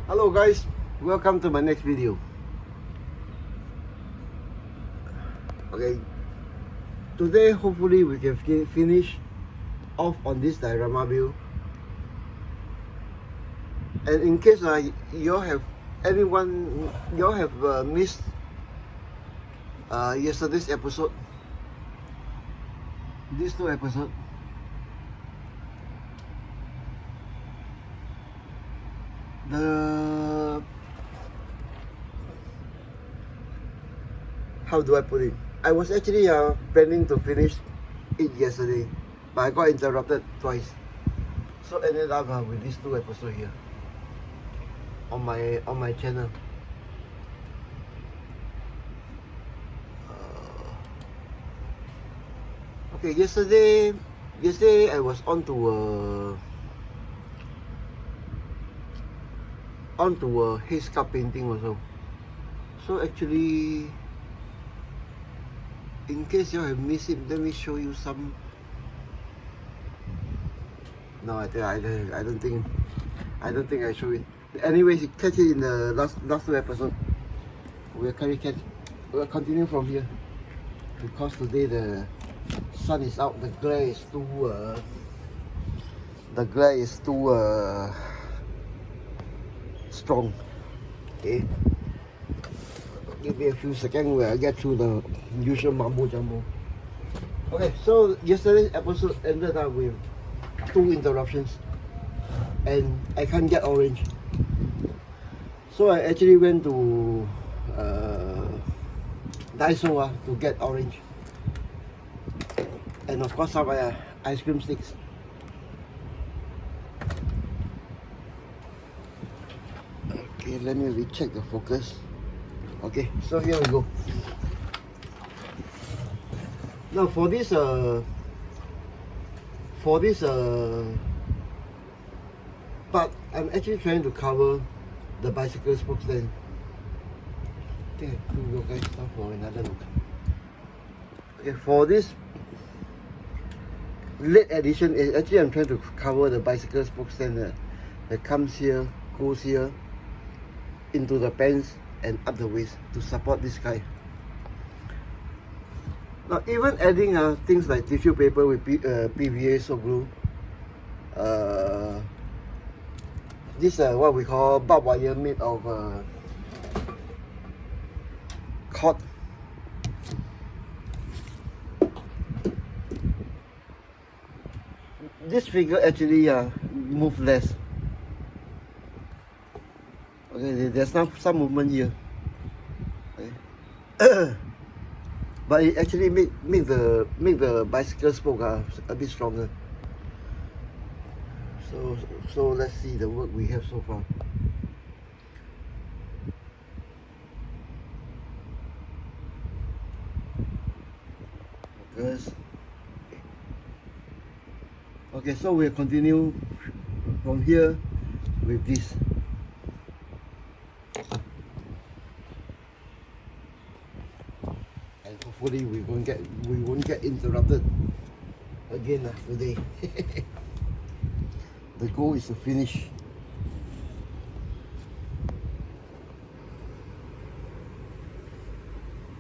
Hello guys, welcome to my next video. Okay, today hopefully we can finish off on this diorama view. And in case you have missed yesterday's episode, these two episodes, how do I put it? I was actually planning to finish it yesterday, but I got interrupted twice, so ended up with these two episodes here on my channel. Okay, yesterday I was onto a haze cup painting also. So actually, in case you have missed it, let me show you some. No, I don't think I show it. Anyways, you catch it in the last two episodes. We'll continue from here because today the sun is out. The glare is too strong. Okay, give me a few seconds where I get through the usual mambo jumbo. Okay, so yesterday's episode ended up with 2 interruptions and I can't get orange, so I actually went to Daiso to get orange, and of course some ice cream sticks. Okay, let me recheck the focus. Okay, so here we go. Now for this part, I'm actually trying to cover the bicycle spoke stand. I think I will guys stop for another look. Okay, for this late edition, actually I'm trying to cover the bicycle spoke stand that comes here, goes here, into the pants and up the waist to support this guy. Now even adding things like tissue paper with PVA soap glue, this what we call barbed wire made of cord. This figure actually move less. Okay, there's some movement here. Okay. But it actually make the bicycle spoke a bit stronger. So let's see the work we have so far. Focus. Okay, so we'll continue from here with this. And hopefully we won't get interrupted again today. The goal is to finish.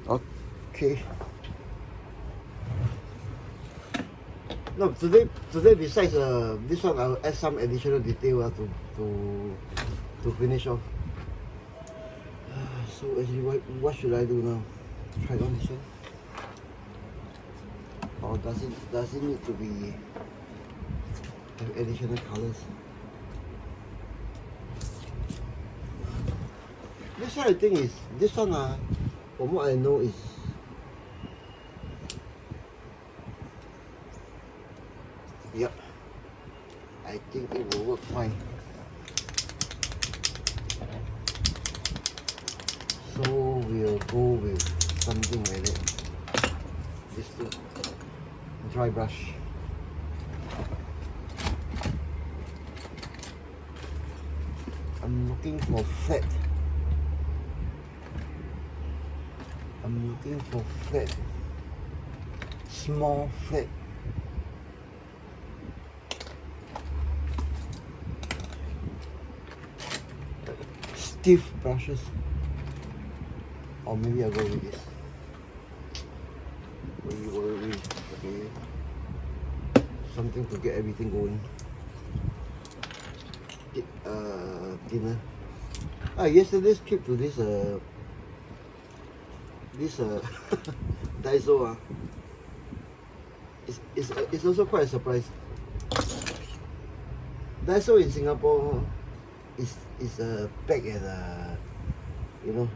Okay. No, today besides this one, I'll add some additional detail to finish off. So actually, what should I do now? Try on this one, or does it need to be have additional colors? This one I think is from what I know is yep. I think it will work fine. So we'll go with something like that. This too. Dry brush. I'm looking for flat. Small flat. stiff brushes. Or maybe I'll go with this. Okay. Something to get everything going. Thinner. Yesterday's trip to this Daiso it's also quite a surprise. Daiso in Singapore is back at you know,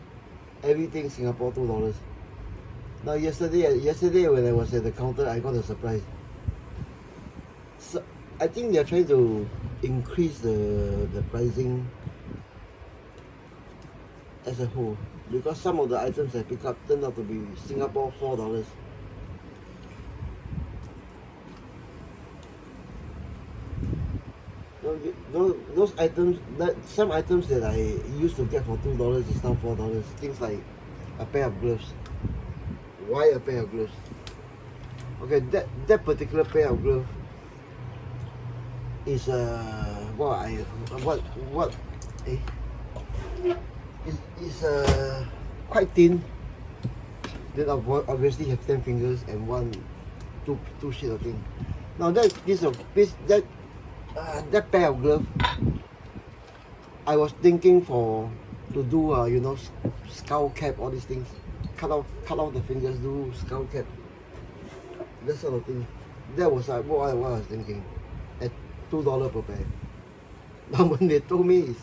everything Singapore $2. Now yesterday when I was at the counter, I got a surprise. So I think they are trying to increase the pricing as a whole, because some of the items I picked up turned out to be Singapore $4. Those items, some items that I used to get for $2 is now $4. Things like a pair of gloves. Why a pair of gloves? Okay, that particular pair of gloves is it's quite thin. Then obviously have 10 fingers and two sheets of thing. Now that pair of gloves, I was thinking to do you know, skull cap, all these things. Cut off the fingers, do skull cap, that sort of thing. That was what I was thinking, at $2 per pair. Now when they told me it's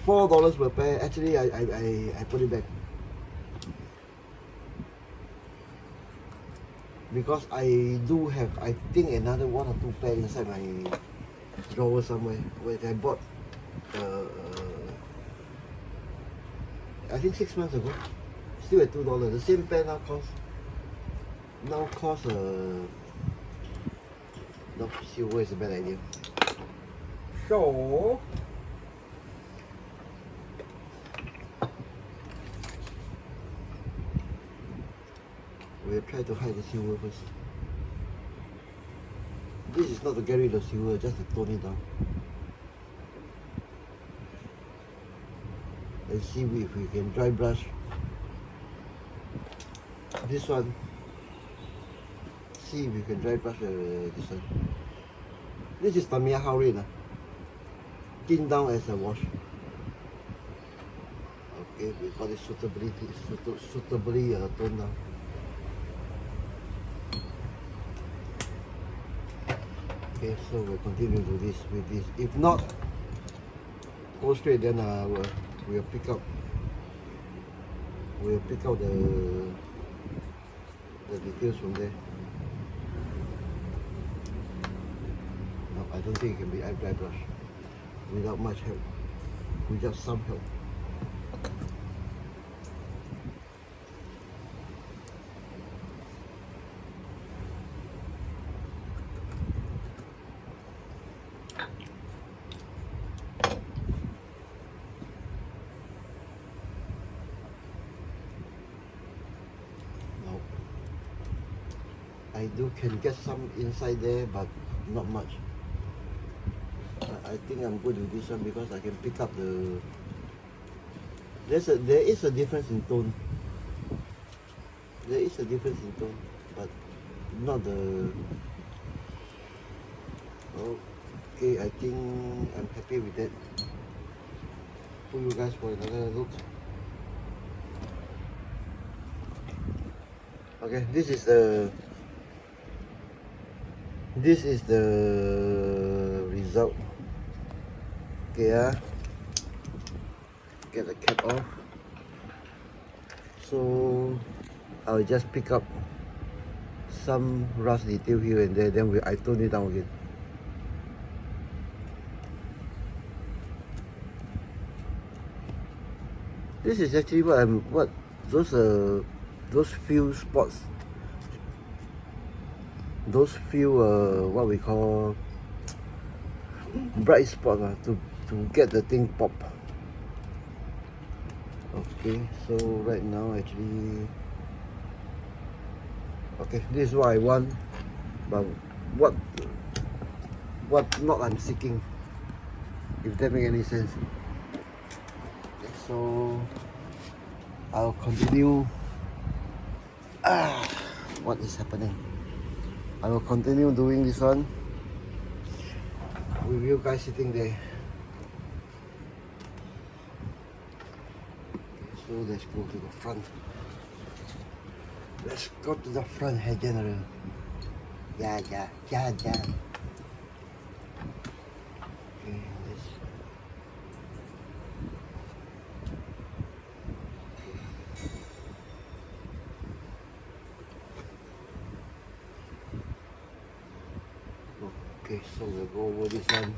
$4 per pair, actually I put it back, because I do have, I think, another 1 or 2 pair inside my drawer somewhere, which I bought I think 6 months ago, still at $2. The same pair now costs no, silver is a bad idea. So we'll try to hide the silver first. This is not to get rid of silver, just to tone it down. Let's see if we can dry brush this one. See if we can dry brush this one. This is Tamiya Howrin, thin down as a wash. Okay, we got it suitably toned down. Okay, so we'll continue to this with this. If not go straight, then we'll pick up the details from there. No, I don't think it can be dry brush without much help, without some help. I can get some inside there, but not much. I think I'm good with this one because I can pick up the. There is a difference in tone. There is a difference in tone, but not the. Okay, I think I'm happy with that. Put you guys for another look. Okay, this is the result. Okay, get the cap off. So I'll just pick up some rust detail here and there, then I tone it down again. This is actually those few spots, those few what we call bright spots to get the thing pop. Okay, so right now actually, okay, this is what I want, but what not I'm seeking, if that makes any sense. So I'll continue. What is happening? I will continue doing this one with you guys sitting there. So let's go to the front. Let's go to the front, Herr General. Yeah. Okay, let's... Okay, so we'll go over this one.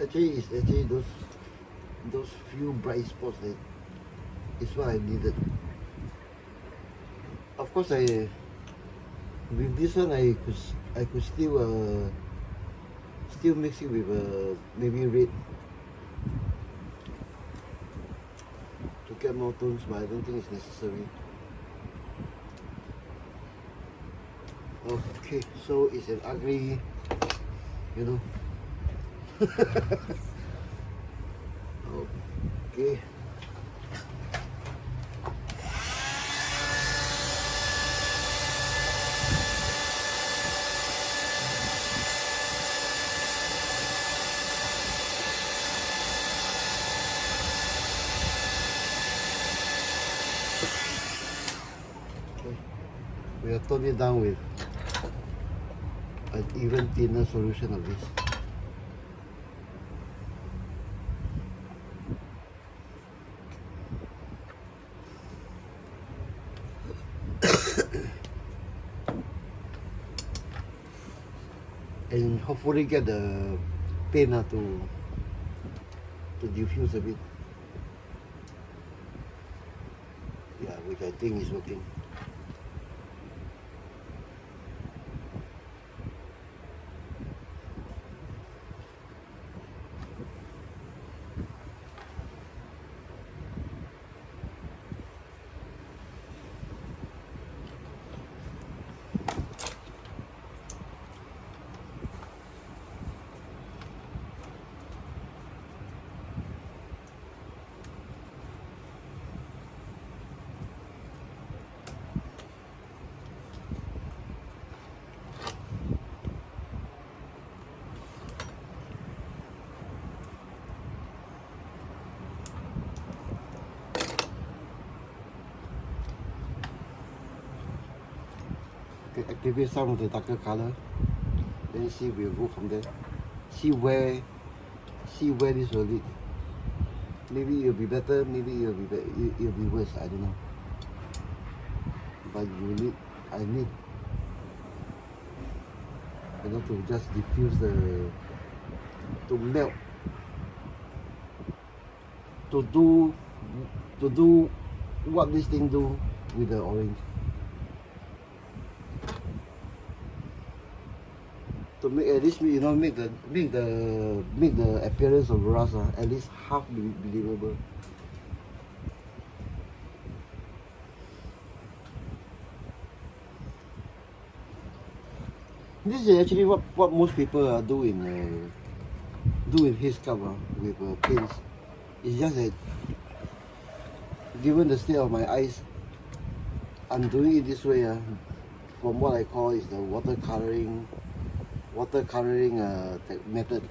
Actually, those few bright spots that is what I needed. Of course, with this one I could still mix it with maybe red to get more tones, but I don't think it's necessary. Okay, so it's an ugly, you know. Okay. We'll tone it down with an even thinner solution of this. And hopefully get the paint to diffuse a bit. Yeah, which I think is working. Okay, activate some of the darker color. Then see, we'll go from there. See where this will lead. Maybe it'll be better, maybe it'll be worse, I don't know. But I need to just diffuse to melt, to do what this thing do with the orange. To make at least, you know, make the appearance of rust at least half believable. This is actually what most people do in his cup with paints. It's just that given the state of my eyes, I'm doing it this way from what I call is the watercoloring method.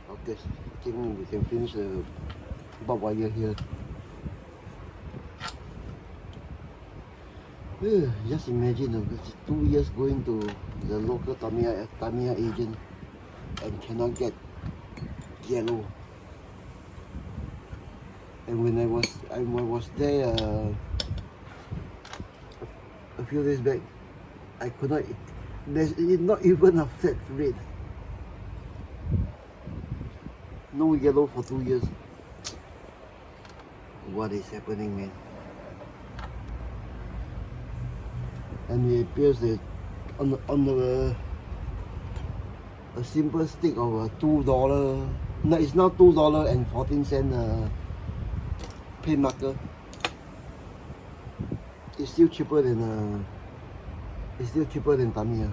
Okay, I think we can finish the bob wire here. Just imagine 2 years going to the local Tamiya agent and cannot get yellow. And when I was there a few days back, I could not. There's not even a flat red. No yellow for 2 years. What is happening, man? And it appears that on the a simple stick of a $2. No, it's not $2.14 paint marker. It's still cheaper than Tamiya.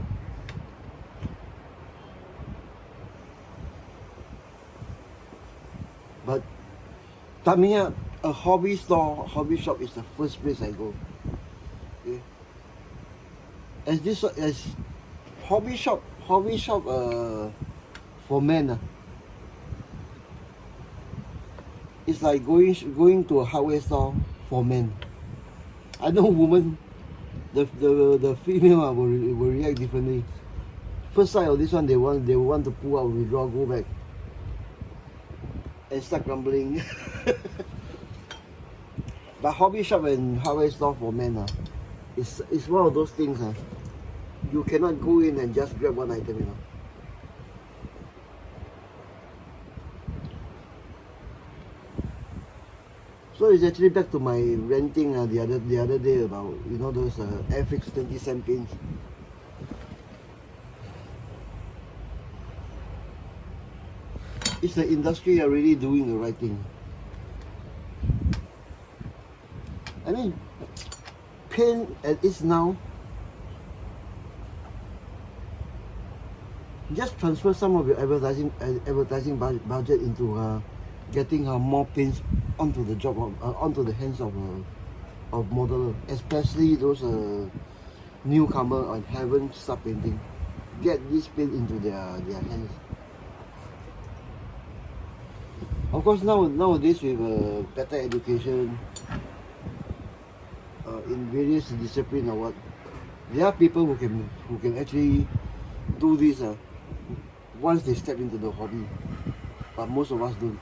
But Tamiya, a hobby shop is the first place I go. Okay. As hobby shop for men. It's like going to a hardware store for men. I know women, the female will react differently. First sight of this one, they want to pull out, withdraw, go back, and start grumbling. But hobby shop and hardware store for men, it's one of those things. You cannot go in and just grab one item, So it's actually back to my renting the other day about those FX 20-cent pins. It's the industry already doing the right thing. I mean, paint as is now, just transfer some of your advertising budget into getting more paints onto the job onto the hands of modeler, especially those newcomer and haven't started painting. Get this paint into their hands. Of course, nowadays with better education in various disciplines or what, there are people who can actually do this once they step into the hobby, but most of us don't.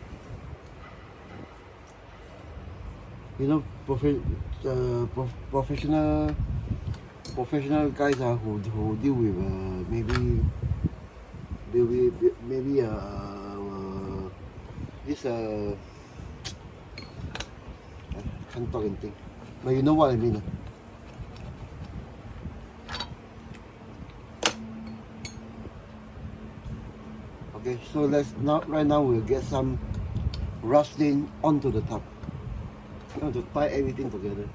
Professional guys who deal with maybe this I can't talk anything, but you know what I mean. Okay, so right now we'll get some rusting onto the top. To tie everything together.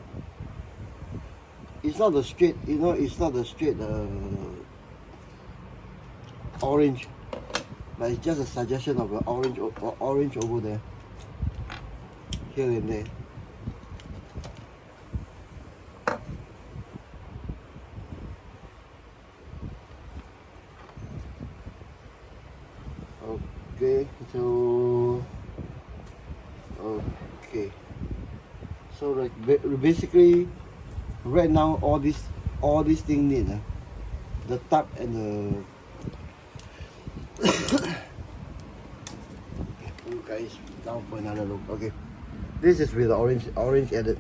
It's not the straight, orange, but it's just a suggestion of an orange over there, here and there. So basically, right now all these things need the top and the you guys down for another look. Okay, this is with the orange added.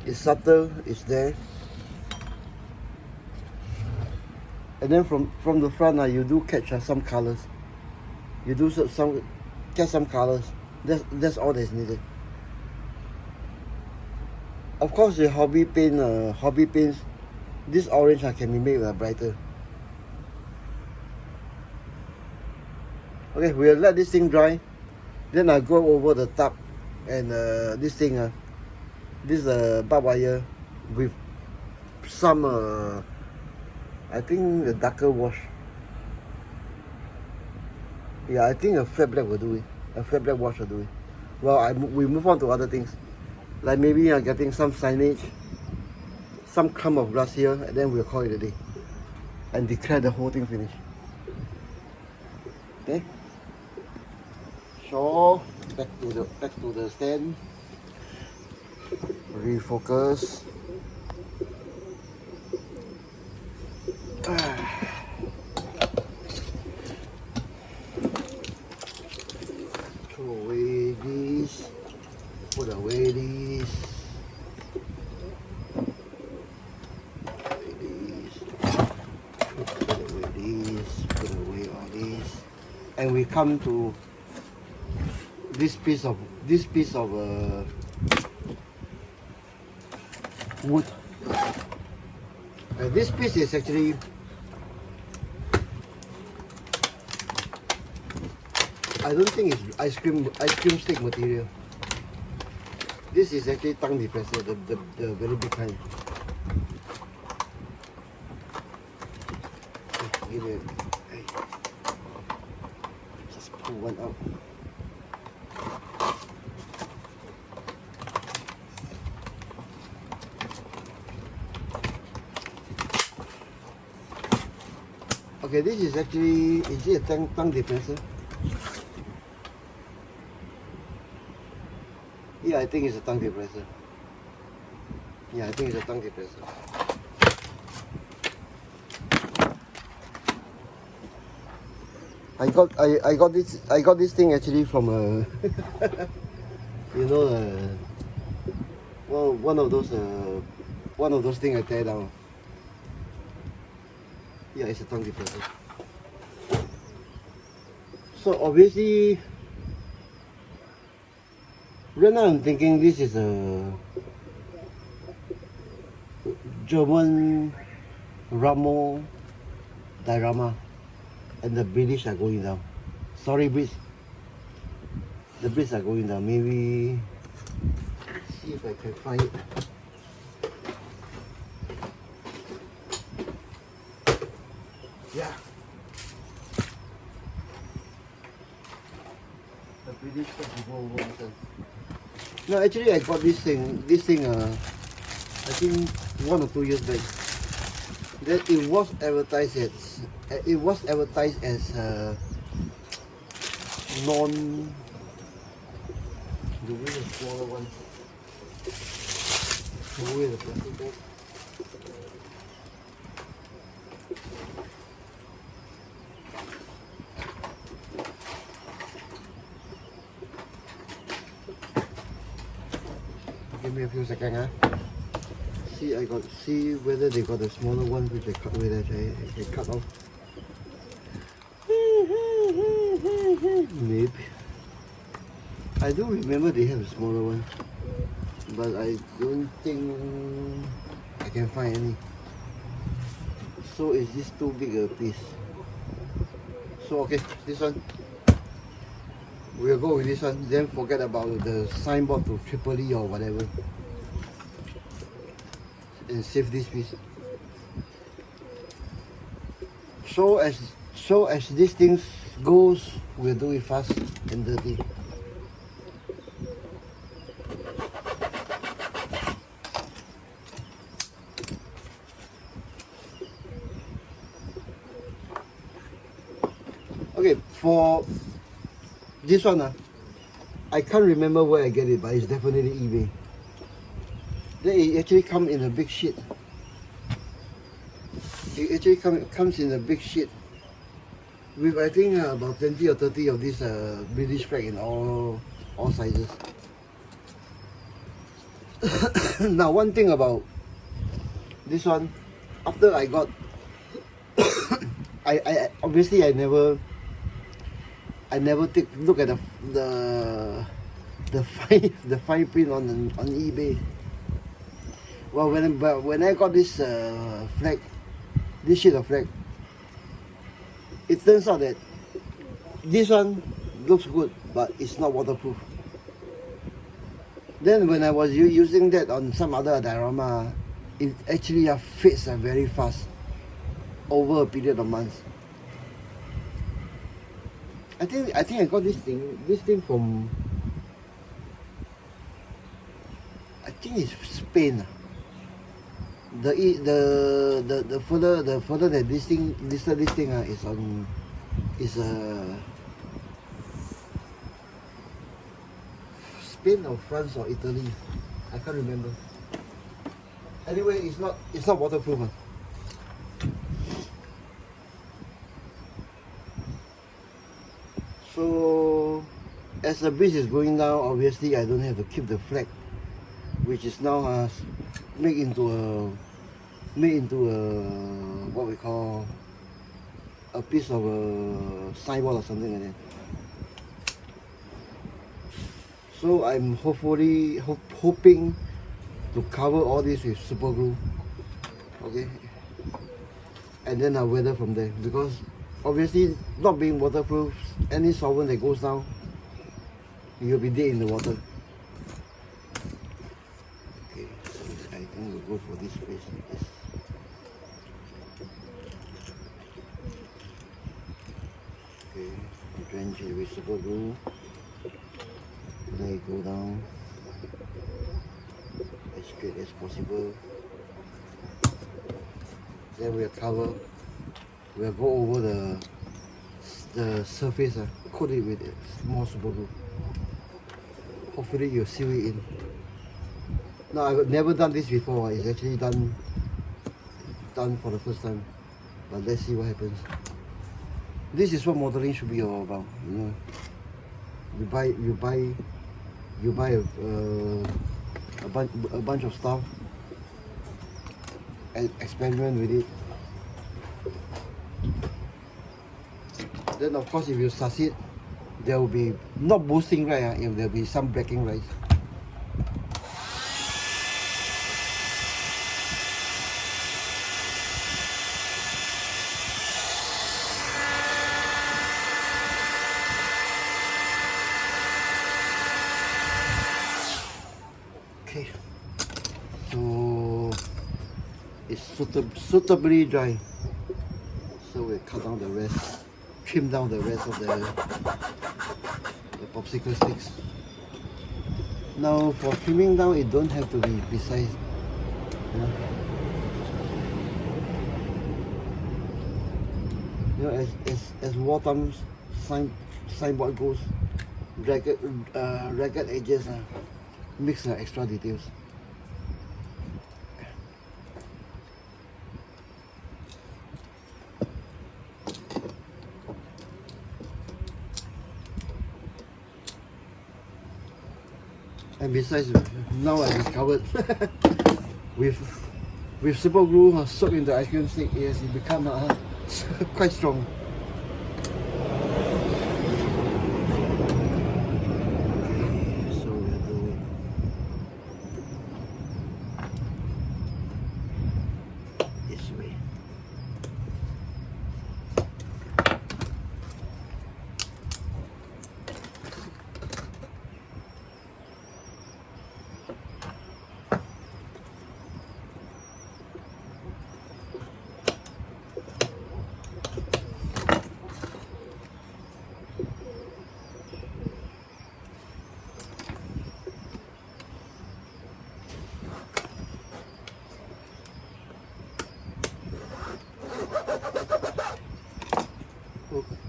It's subtle, it's there, and then from the front you do catch some colors. You do catch some colors. That's all that's needed. Of course, the hobby paints, this orange can be made brighter. Okay, we'll let this thing dry. Then I go over the top and this thing, this barbed wire with some I think a darker wash. Yeah, I think a flat black will do it. A flat black wash will do it. Well, we move on to other things, like maybe getting some signage, some clump of grass here, and then we'll call it a day and declare the whole thing finished. Okay. So back to the stand. Refocus. Throw away this. Put away this. Put away this. Put away all this. and we come to this piece of wood. This piece is actually I don't think it's ice cream stick material. This is actually tongue depressor, the very big kind. Give it. Just pull one out. Okay, this is actually, is it a tongue depressor? Yeah, I think it's a tongue depressor. Yeah, I think it's a tongue depressor. I got this thing actually from a you know well, one of those things I tear down. Yeah, it's a tongue depressor. So obviously right now I'm thinking this is a German ROMMEL diorama, and the British are going down. Sorry, Brits. The Brits are going down. Maybe see if I can find it. Yeah. The British got. No, actually I got this thing I think 1 or 2 years back. That it was advertised as non, the way the smaller one, the way the plastic bag. Give me a few seconds, huh? See whether they got the smaller one which they cut away that I cut off. Maybe. I do remember they have a smaller one, but I don't think I can find any. So is this too big a piece? So okay, this one. We'll go with this one, then forget about the signboard to Triple E or whatever. And save this piece. So as these things goes, we'll do it fast and dirty. Okay, for this one, I can't remember where I get it, but it's definitely eBay. Then it actually comes in a big sheet. It actually comes in a big sheet with I think about 20 or 30 of these British flag in all sizes. Now one thing about this one, after I got, I obviously I never take look at the fine print on eBay. Well, when I got this flag, this sheet of flag, it turns out that this one looks good, but it's not waterproof. Then when I was using that on some other diorama, it actually fades very fast over a period of months. I think I got this thing from, I think it's Spain. The further that this thing is Spain or France or Italy, I can't remember. Anyway, it's not waterproof. So as the breeze is going down, obviously I don't have to keep the flag, which is now made into a what we call a piece of a sidewall or something like that. So I'm hoping to cover all this with super glue, okay, and then I'll weather from there, because obviously not being waterproof, any solvent that goes down, you'll be dead in the water. Okay, so I think we'll go for this space like this. Okay, drench it with super glue, let it go down as straight as possible. Then we'll cover, we'll go over the surface, coat it with more super glue. Hopefully you'll seal it in. Now I've never done this before, it's actually done for the first time. But let's see what happens. This is what modeling should be all about, you know. You buy a bunch of stuff and experiment with it. Then of course if you succeed, there will be not boosting right, if there will be some breaking right. Okay, so it's suitably dry, so we'll cut down the rest, trim down the rest of the popsicle sticks. Now for trimming down, it don't have to be precise, you know, as wartime signboard goes, ragged edges mix extra details. And besides, now I discovered with super glue soaked in the ice cream stick, yes, it becomes quite strong.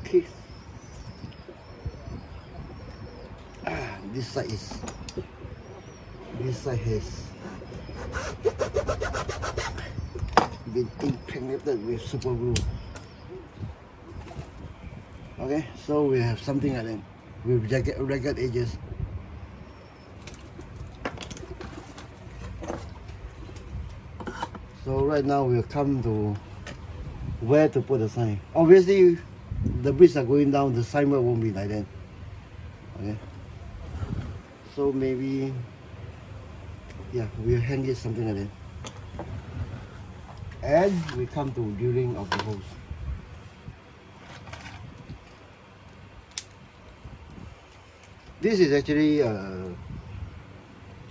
Okay. This side has been impregnated with super glue. Okay, so we have something like that with ragged edges. So right now we'll come to where to put the sign. Obviously, the bricks are going down, the signboard won't be like that. Okay. So maybe, yeah, we'll hang it something like that. And we come to drilling of the holes. This is actually a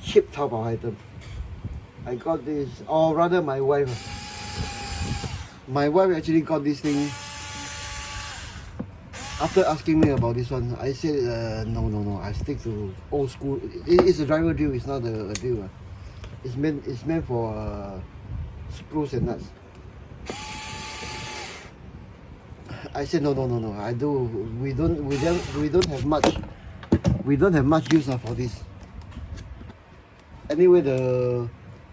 cheap Taobao item. I got this, or rather my wife actually got this thing. After asking me about this one, I said no, I stick to old school. It's a driver drill, it's not a drill. It's meant for screws and nuts. I said no. We don't have much use for this. Anyway,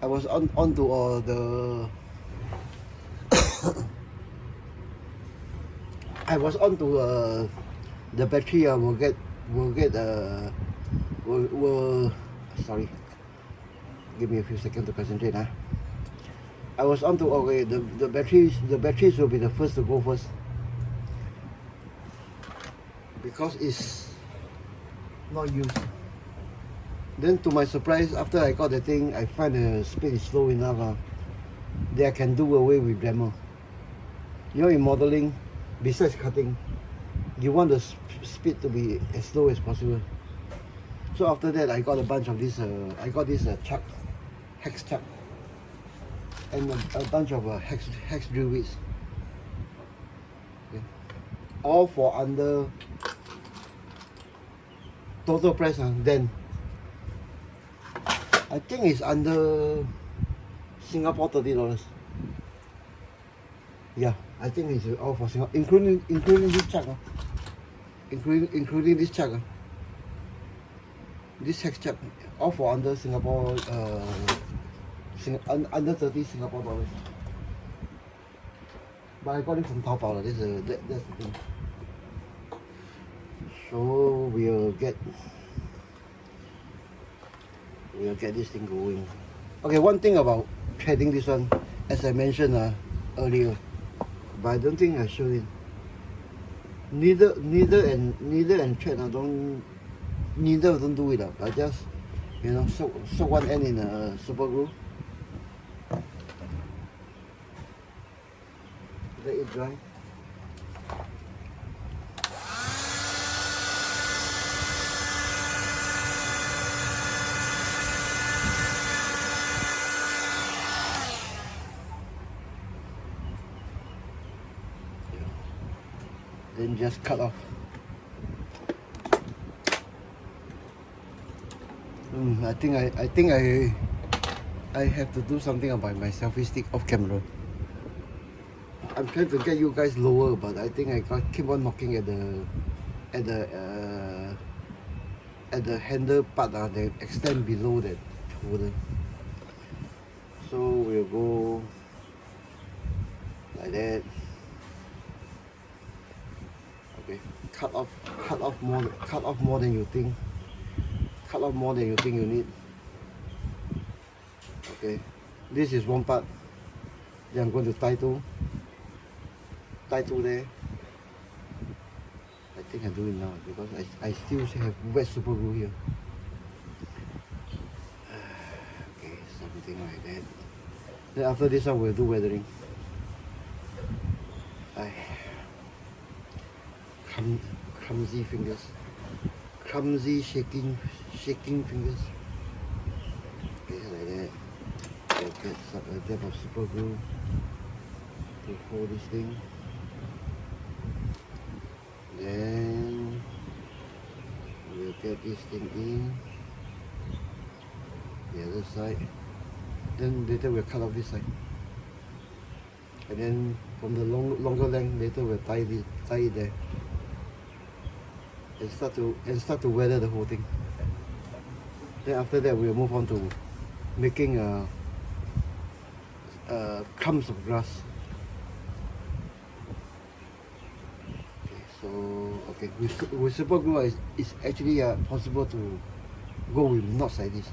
I was on to the I was on to the battery. Sorry, give me a few seconds to concentrate. I was on to the batteries will be the first to go first. because it's not used. Then to my surprise, after I got the thing, I find the speed is slow enough that I can do away with Dremel. You know, in modeling, besides cutting, you want the speed to be as slow as possible. So after that, I got a bunch of this. I got this chuck, hex chuck, and a bunch of hex drill bits. Okay. All for under total price. Then I think it's under Singapore $30. Yeah, I think it's all for Singapore, including this chuck. Including this chuck. This hex chuck, all for under Singapore, under 30 Singapore dollars. But I got it from Taobao. That's the thing. So we'll get this thing going. Okay, one thing about threading this one, as I mentioned earlier, but I don't think I showed it. Neither and thread. Neither don't do it. I just, you know, soak one end in super glue. Let it dry. Then just cut off. I think I have to do something about my selfie stick off camera. I'm trying to get you guys lower, but I think I keep on knocking at the handle part that extend below that holder. So we'll go like that. Okay, cut off more than you think. Cut off more than you think you need. Okay, this is one part. Then I'm going to tie two there. I think I do it now because I still have wet super glue here. Okay, something like that. Then after this one we'll do weathering. Clumsy fingers. Clumsy shaking fingers. Okay, like that. We'll get a dab of super glue to hold this thing. Then we'll get this thing in the other side. Then later we'll cut off this side. And then from the longer length, later we'll tie it there. And start to weather the whole thing. Then after that we'll move on to making clumps of grass. Okay, with super glue it's actually possible to go with knots like this.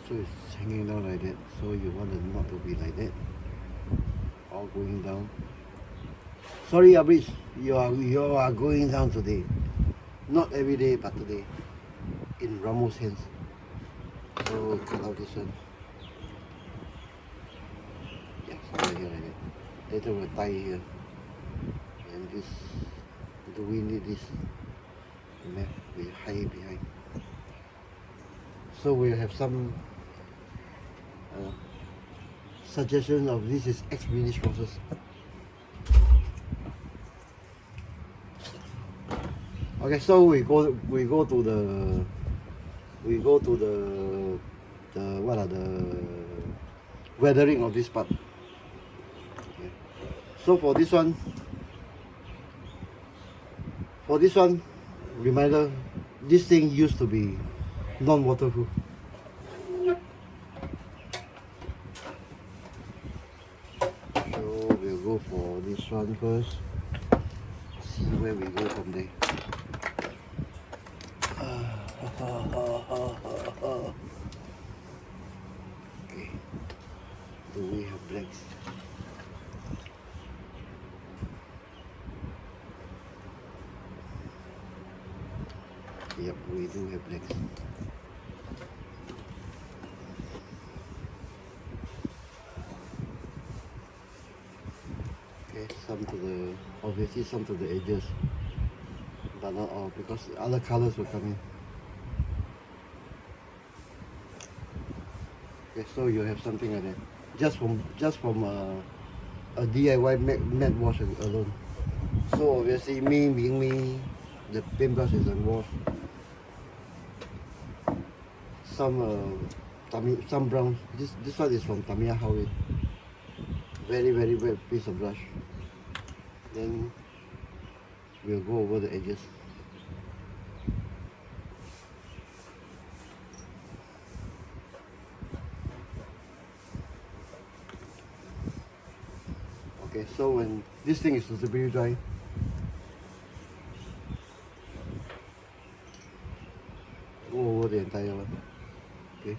So it's hanging down like that. So you want the knot to be like that, all going down. Sorry, Abris, you are going down today. Not every day, but today. In Ramo's hands. So cut out this one. Yeah, somewhere here like that. Later we'll tie here. And this, do we need this? We hide it behind. So we'll have some suggestion of this is expeditious process. Okay, so we go to the weathering of this part. Okay. So for this one, reminder, this thing used to be non-waterproof. So we'll go for this one first. See where we go from there. blacks. Yep, we do have blacks. Okay, some to the, obviously some to the edges, but not all, because other colors will come in. Okay, so you have something like that, just from a DIY matte wash alone. So obviously, me being me, the paintbrush is unwashed. Some brown. This one is from Tamiya Howie. Very wet piece of brush. Then we'll go over the edges. Okay, so when this thing is suitably dry, go over the entire one. Okay,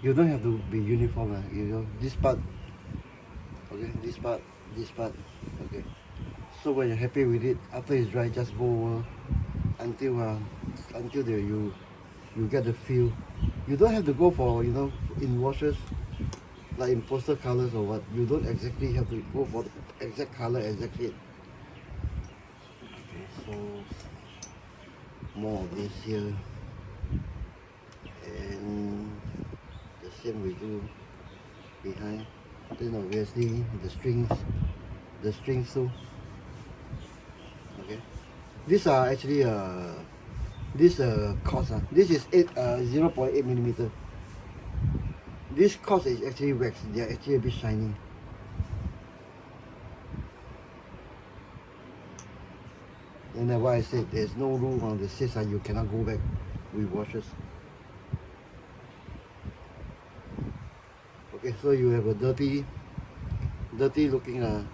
you don't have to be uniform, you know, this part, okay, this part, okay. So when you're happy with it, after it's dry, just go over until you get the feel. You don't have to go for, you know, in washes like in poster colors or what. You don't exactly have to go for the exact color, exact shade. Okay, so more of this here, and the same we do behind. Then obviously the strings too. Okay, these are actually this cost. This is 0.8 millimeter. This cost is actually wax. They are actually a bit shiny. And that's why I said there's no rule on the says that you cannot go back with washes. Okay, so you have a dirty looking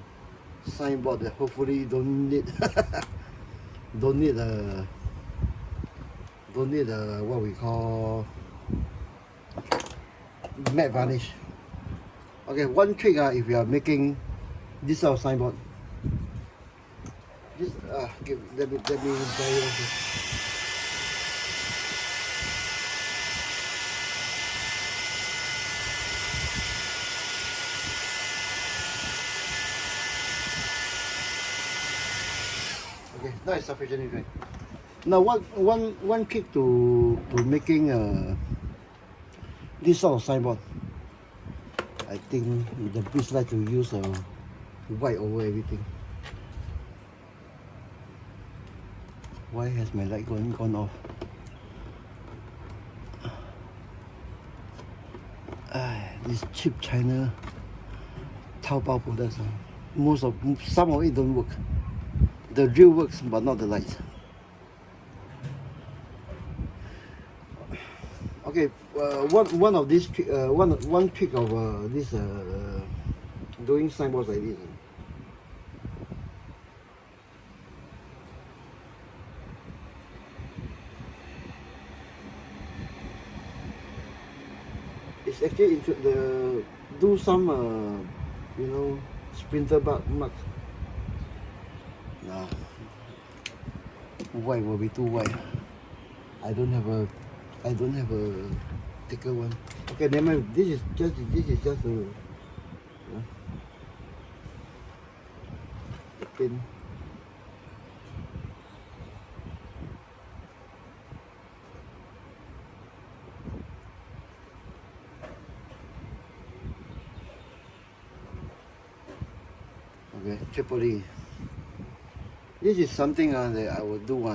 signboard that hopefully don't need don't need what we call matte varnish. Okay, one trick if you are making this sort of signboard, this let me try it also. Okay, now it's sufficiently dry. Now one trick to making this sort of signboard, I think the Brits like to use white over everything. Why has my light gone off? This cheap China Taobao products, some of it don't work. The drill works, but not the lights. Okay, one of these one trick of this doing signboards like this. It's actually do some you know, splinter marks. No, white will be too white. I don't have a thicker one. Okay, never mind. This is just a pin. Okay, triple E. This is something that I will do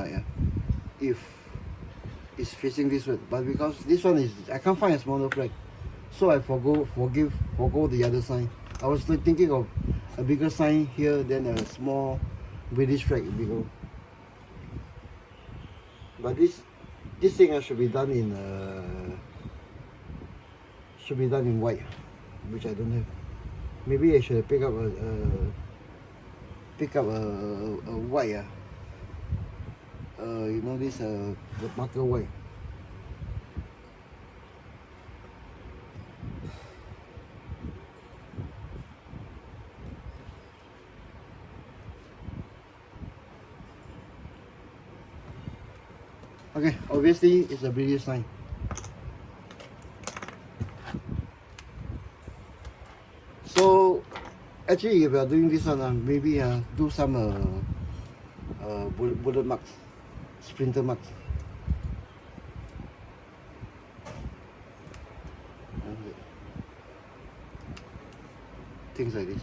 if it's facing this way, but because this one is, I can't find a smaller flag, so I forgo the other sign. I was thinking of a bigger sign here, then a small British flag below. But this thing should be done in white, which I don't have. Maybe I should pick up a white. You know, this the marker white. Okay, obviously it's a British sign. So actually, if you are doing this one, maybe do some bullet marks, sprinter marks. Things like this.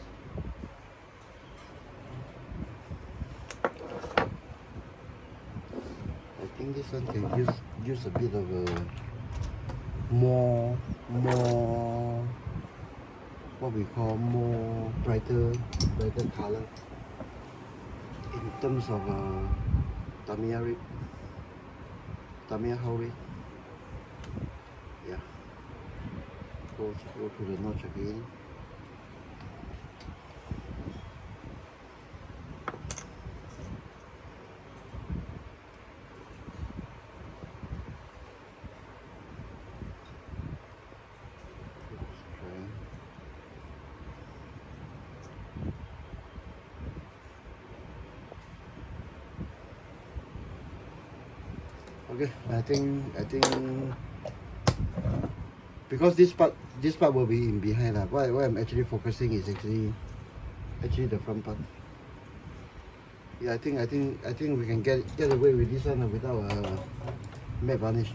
I think this one can use a bit of a more what we call more brighter color in terms of Tamiya rate, Tamiya hull rate. Yeah. Go to the notch again. Okay, I think because this part will be in behind lah. What I'm actually focusing is actually the front part. Yeah, I think we can get away with this one without matte varnish.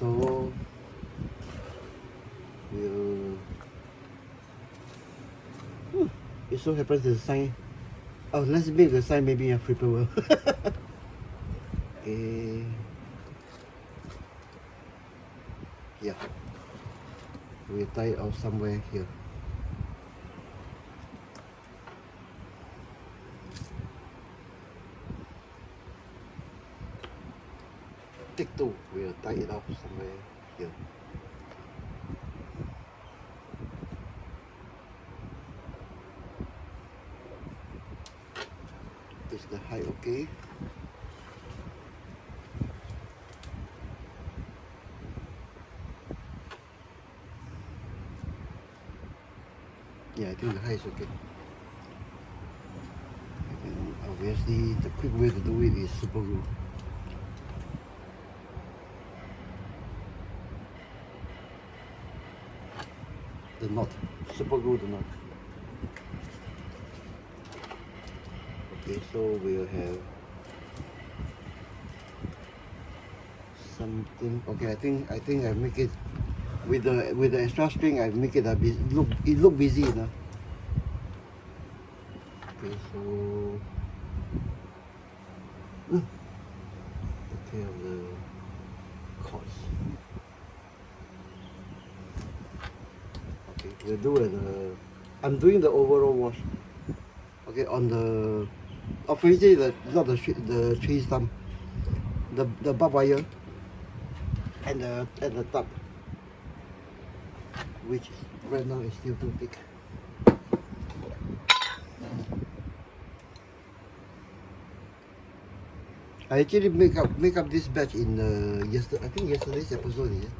So we'll. It so happens the sign. Oh, let's make the sign maybe a flippable. Okay. Yeah. We'll tie it off somewhere here. Take two. We'll tie it off somewhere here. Is the height okay? Yeah, I think the height is okay. And obviously, the quick way to do it is super glue. The knot, super glue the knot. Okay, so we'll have something. Okay, I think I make it with the extra string. I make it look busy enough. Okay, so take care of the cords. Okay, we'll do it. I'm doing the overall wash. Okay, on the obviously not the tree stump, the barbed wire and the top, which right now is still too thick. I actually make up this batch in I think yesterday's episode, is it?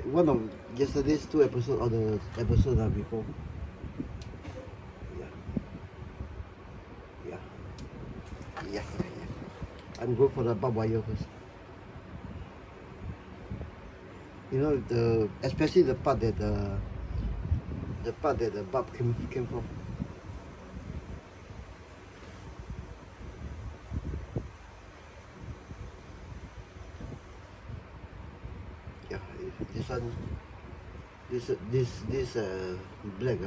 One of yesterday's 2 episodes or the episode before. Yeah. I'm going for the barbed wire first. You know, especially the part that the barb came from. Yeah, this one, this black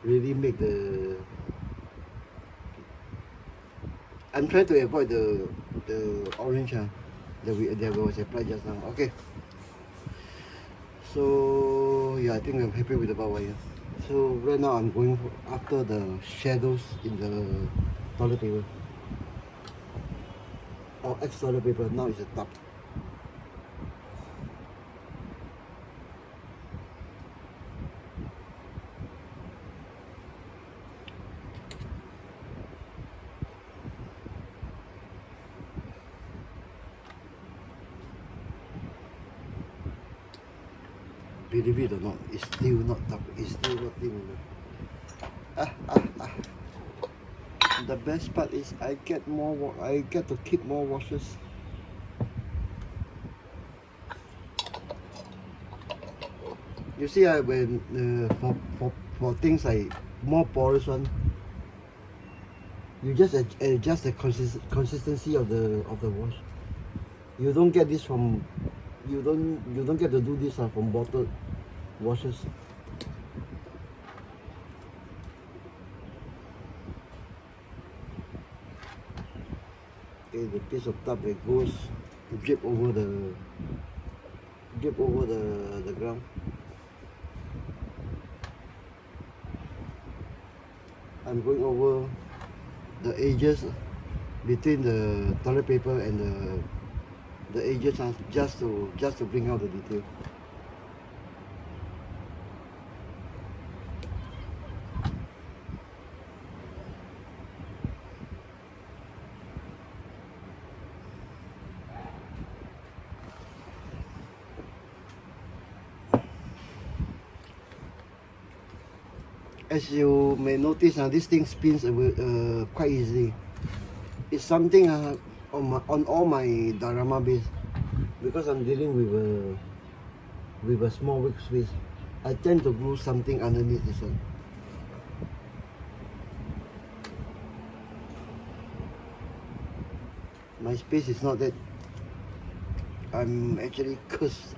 already make the. I'm trying to avoid the orange that was applied just now. Okay. So yeah, I think I'm happy with the barbed wire. So right now I'm going after the shadows in the toilet paper. Or ex-toilet paper, now it's a top. Believe it or not, it's still not top. It's still not thin enough. the best part is I get to keep more washes. You see, when for things like more porous one, you just adjust the consistency of the wash. You don't get this from you don't get to do this from bottled washes. Okay, the piece of tub that goes drip over the ground. I'm going over the edges between the toilet paper and the edges just to bring out the detail. As you may notice, this thing spins quite easily. It's something on all my diorama base, because I'm dealing with a small workspace. I tend to glue something underneath this one. My space is not that. I'm actually cursed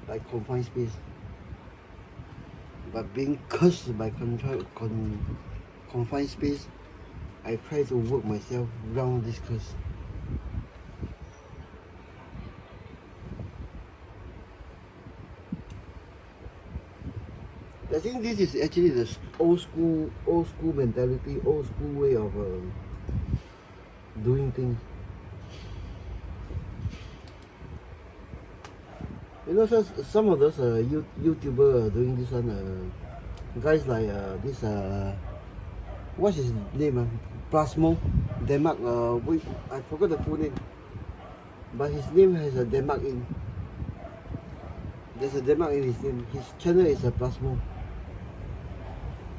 by confined space. But being cursed by confined space, I try to work myself around this curse. I think this is actually the old school mentality, old school way of doing things. You know, some of those YouTubers are doing this one. Guys like this what's his name? Plasmo, Denmark. I forgot the full name, but his name has a Denmark in. There's a Denmark in his name. His channel is a Plasmo.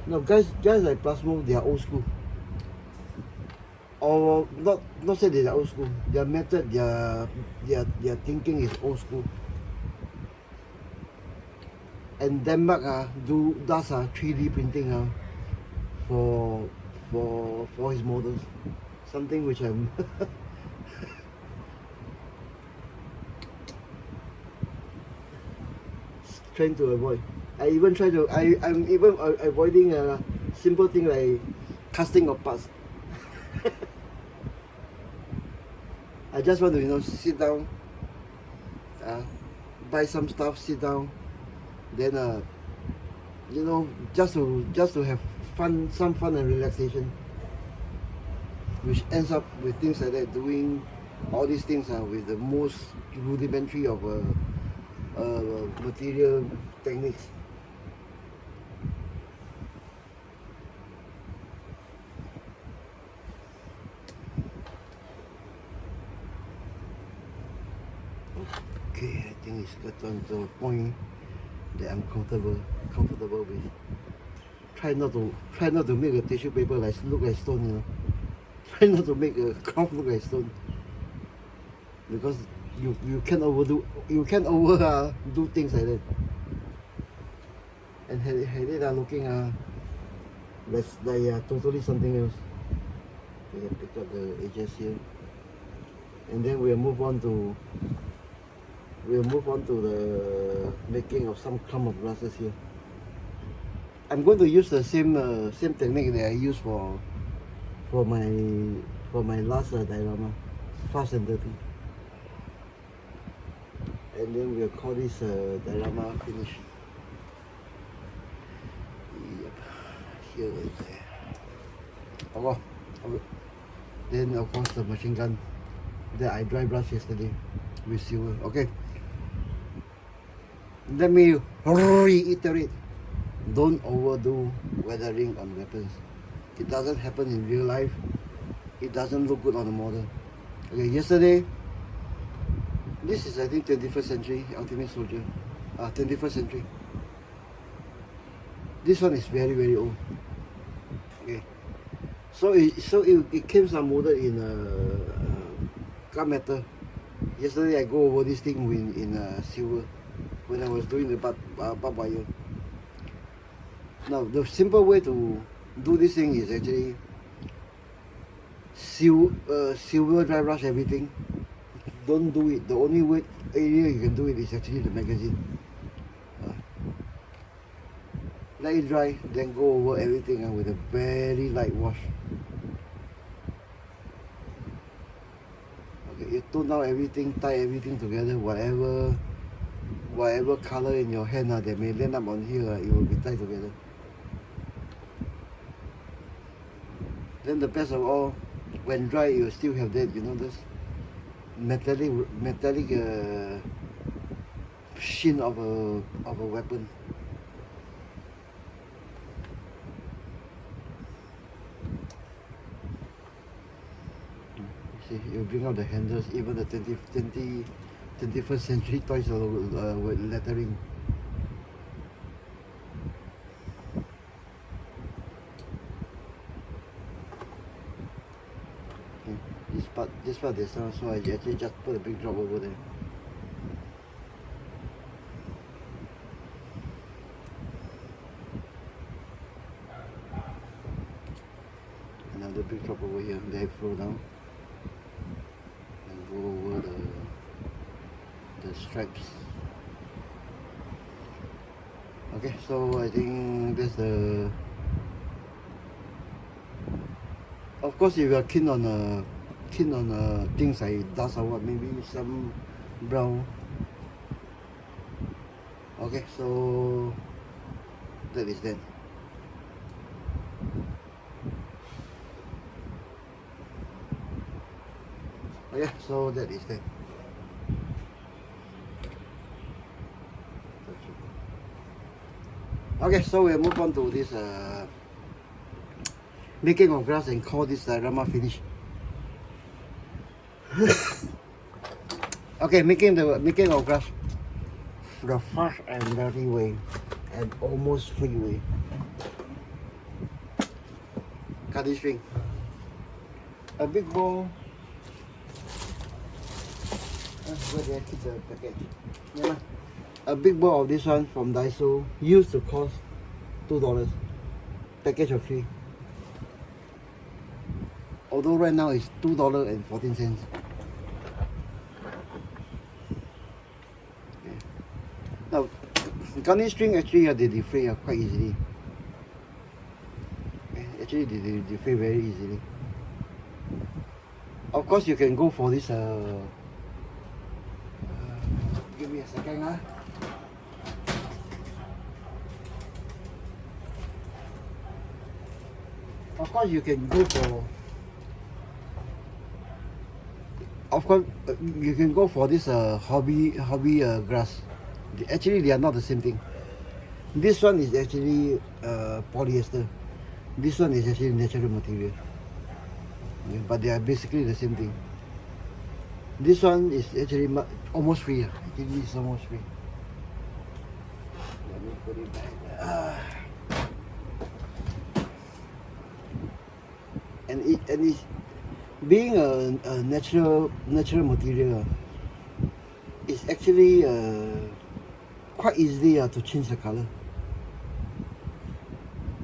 No, guys like Plasmo, they are old school. Or not say they are old school. Their method, their thinking is old school. And Denmark does 3D printing for his models, something which I'm trying to avoid. I'm even avoiding a simple thing like casting of parts. I just want to sit down, buy some stuff, sit down. Then just to have some fun and relaxation, which ends up with things like that, doing all these things with the most rudimentary of material techniques. Okay, I think it's gotten to a point that I'm comfortable with. Try not to make a tissue paper look like stone, Try not to make a cloth look like stone, because you can't do things like that. And had it looking like totally something else. We can pick up the edges here, and then we'll move on to the making of some clump of grasses here. I'm going to use the same technique that I used for my last diorama, fast and dirty. And then we'll call this diorama finish. Yep, here and there. Okay. Then of course the machine gun that I dry brushed yesterday with silver. Okay. Let me reiterate. Don't overdo weathering on weapons. It doesn't happen in real life. It doesn't look good on the model. Okay, yesterday, this is I think 21st century Ultimate Soldier. 21st century. This one is very, very old. Okay. it came some molded in gunmetal. Yesterday I go over this thing in silver when I was doing the barb wire. Now the simple way to do this thing is actually silver dry brush everything. Don't do it. The only way area you can do it is actually the magazine. Let it dry, then go over everything with a very light wash. Okay, you tone down everything, tie everything together, whatever color in your hand that may land up on here, it will be tied together. Then the best of all, when dry, you still have that, you know, this metallic sheen of a weapon. See, you bring out the handles, even the 21st century toys with lettering. This part there's not, so I actually just put a big drop over there. Another big drop over here, then flow down and go over the stripes. Okay, so I think that's the. Of course, if you are keen on things like dust or what, maybe some brown. Okay, so that is that. Okay, so that is that. Okay, so we'll move on to this making of grass and call this diorama finish. Okay, making of grass the fast and dirty way and almost free way. Cut this string. A big ball. Where did I keep the package? Yeah. A big ball of this one from Daiso used to cost $2. Package of 3. Although right now it's $2.14. Now, gunny string actually they defray quite easily. Actually they defray very easily. Of course you can go for this give me a second. Of course you can go for this hobby grass. Actually they are not the same thing. This one is actually polyester. This one is actually natural material. Okay, but they are basically the same thing. This one is actually almost free. Actually it's almost free. Let me put it back. And it's being a natural material. It's actually quite easy to change the color.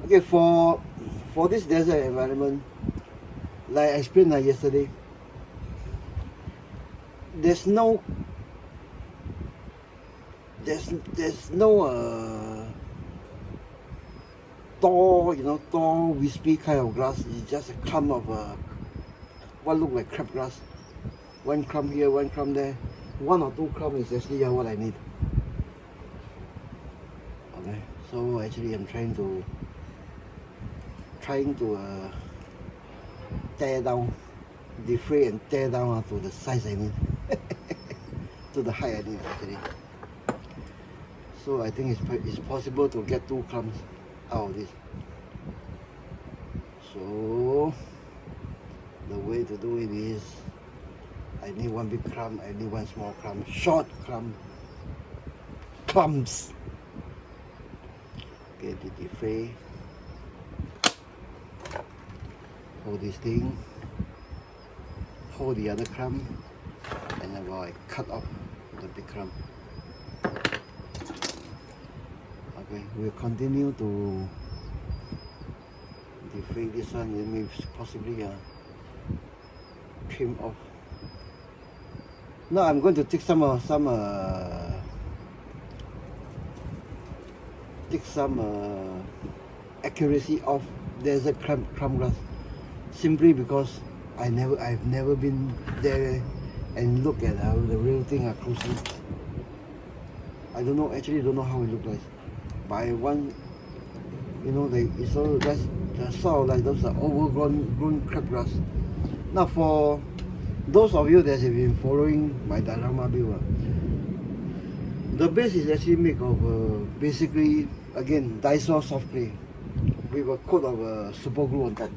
Okay, for this desert environment, like I explained yesterday, there's no tall, wispy kind of grass. It's just a clump of what look like crabgrass. One clump here, one clump there. 1 or 2 clumps is actually what I need. Okay, so actually I'm trying to tear down, defray and tear down to the size I need, to the height I need actually. So I think it's possible to get 2 clumps out of this. So the way to do it is, I need 1 big clump, I need 1 small clump, short clumps. Okay, the defray. hold this thing, hold the other clamp, and then I cut off the big clamp. Okay, we'll continue to deflate this one, and maybe possibly trim off. Now I'm going to take some accuracy off. There's a clamp glass, simply because I've never been there and look at the real thing closely. I don't know, actually don't know how it looks like, but I want, you know, it's all that's sort of like those overgrown clamp glass. Now for those of you that have been following my diorama build, the base is actually made of basically, again, Daiso soft clay with a coat of super glue on top.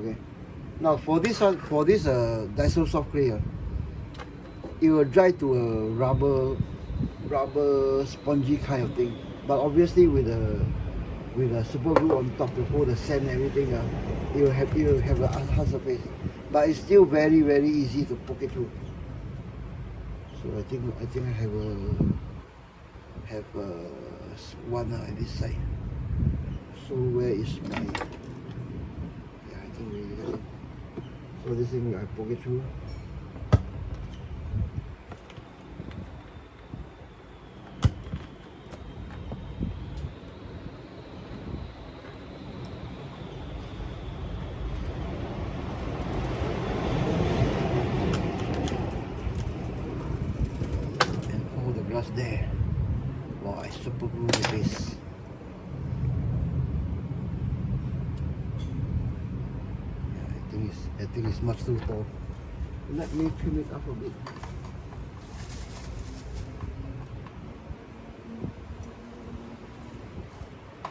Okay. Now for this Daiso soft clay, it will dry to a rubber spongy kind of thing. But obviously with a super glue on top to hold the sand and everything, it will have a hard surface. But it's still very easy to poke it through. So I think I have one at this side. So where is my? Yeah, I think we got it. So this thing I poke it through. There, while I super glue the base. Yeah, I think it's much too tall. Let me trim it up a bit.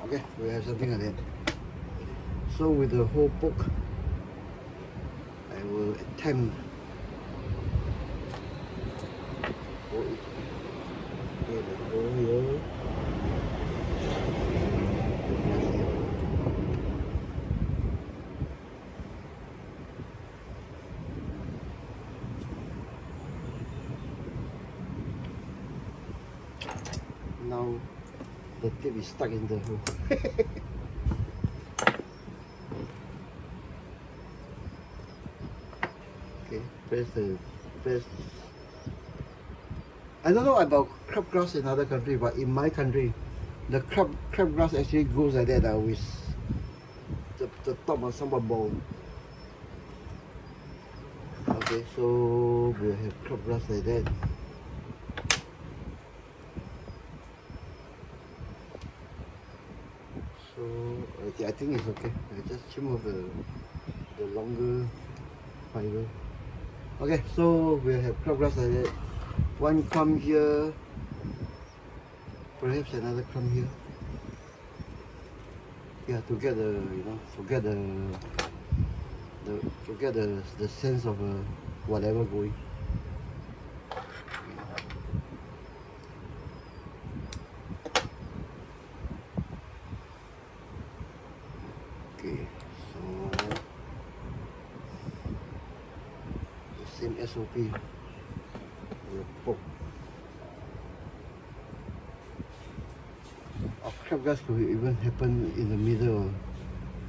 Okay, we have something like that. So with the whole poke, I will attempt. Over here. Now the tip is stuck in the hole. Okay, press. I don't know about crab grass in other countries, but in my country, the crab grass actually grows like that with the top of somewhat bald. Okay, so we'll have crab grass like that. So okay, I think it's okay. I just trim off the longer fiber. Okay, so we'll have crab grass like that. One crumb here, perhaps another crumb here. Yeah, to get the sense of whatever going. Okay, so the same SOP. Poke. Or crab grass could even happen in the middle.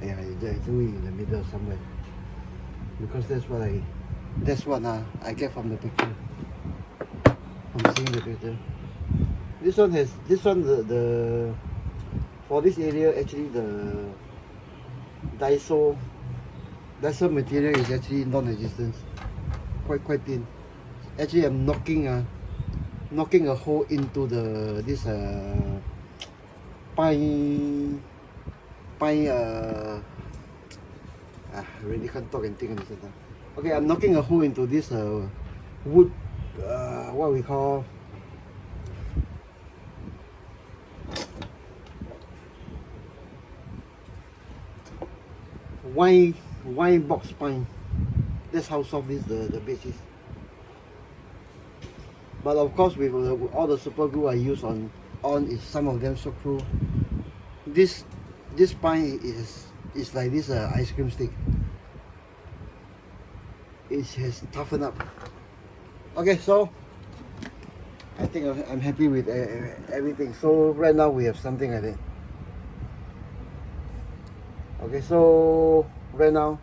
Yeah, it's doing in the middle somewhere. Because that's what I get from the picture. From seeing the picture. This one the for this area actually the Daiso material is actually non-existent. Quite thin. Actually, I'm knocking a hole into this pine. I really can't talk and think at the same time. Okay, I'm knocking a hole into this wood. What we call wine box pine. That's how soft the base is. But of course, with all the super glue I use on is some of them soak through. This pine is it's like this ice cream stick. It has toughened up. Okay, so I think I'm happy with everything. So right now we have something like that. Okay, so right now